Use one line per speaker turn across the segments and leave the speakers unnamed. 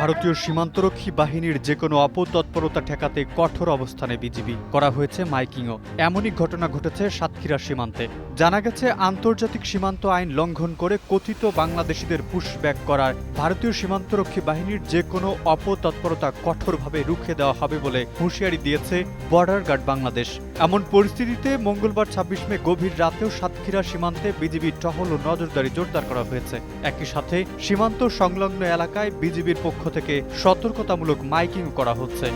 ভারতীয় সীমান্তরক্ষী বাহিনীর যেকোনো অপতৎপরতা ঠেকাতে কঠোর অবস্থানে বিজিবি করা হয়েছে মাইকিংও। এমনই ঘটনা ঘটেছে সাতক্ষীরা সীমান্তে। জানা গেছে, আন্তর্জাতিক সীমান্ত আইন লঙ্ঘন করে কথিত বাংলাদেশিদের পুশব্যাক করার ভারতীয় সীমান্তরক্ষী বাহিনীর যেকোনো অপতৎপরতা কঠোরভাবে রুখে দেওয়া হবে বলে হুঁশিয়ারি দিয়েছে বর্ডার গার্ড বাংলাদেশ। এমন পরিস্থিতিতে মঙ্গলবার ২৬ মে গভীর রাতেও সাতক্ষীরা সীমান্তে বিজিবি টহল ও নজরদারি জোরদার করা হয়েছে। একই সাথে সীমান্ত সংলগ্ন এলাকায় বিজিবির পক্ষ থেকে সতর্কতামূলক মাইকিং করা হচ্ছে।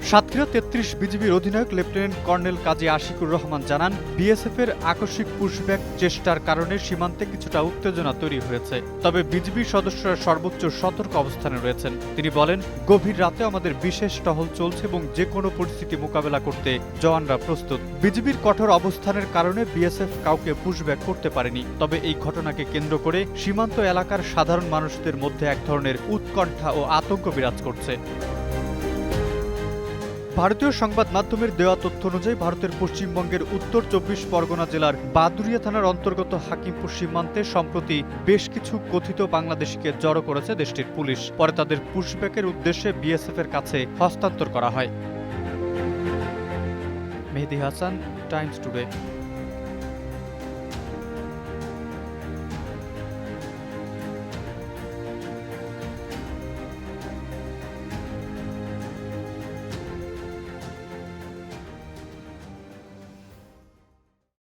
সাতক্ষীরা ৩৩ বিজিবির অধিনায়ক লেফটেন্যান্ট কর্নেল কাজী আশিকুর রহমান জানান, বিএসএফের আকস্মিক পুশব্যাক চেষ্টার কারণে সীমান্তে কিছুটা উত্তেজনা তৈরি হয়েছে। তবে বিজিবির সদস্যরা সর্বোচ্চ সতর্ক অবস্থানে রয়েছেন। তিনি বলেন, গভীর রাতে আমাদের বিশেষ টহল চলছে এবং যে কোনো পরিস্থিতি মোকাবেলা করতে জওয়ানরা প্রস্তুত। বিজিবির কঠোর অবস্থানের কারণে বিএসএফ কাউকে পুশব্যাক করতে পারেনি। তবে এই ঘটনাকে কেন্দ্র করে সীমান্ত এলাকার সাধারণ মানুষদের মধ্যে এক ধরনের উৎকণ্ঠা ও আতঙ্ক বিরাজ করছে। ভারতীয় সংবাদ মাধ্যমের দেওয়া তথ্য অনুযায়ী ভারতের পশ্চিমবঙ্গের উত্তর ২৪ পরগনা জেলার বাদুড়িয়া থানার অন্তর্গত হাকিমপুর সীমান্তে সম্প্রতি বেশ কিছু কথিত বাংলাদেশিকে জড়ো করেছে দেশটির পুলিশ। পরে তাদের পুশব্যাকের উদ্দেশ্যে বিএসএফের কাছে হস্তান্তর করা হয়। মেহেদী হাসান, টাইমস টুডে।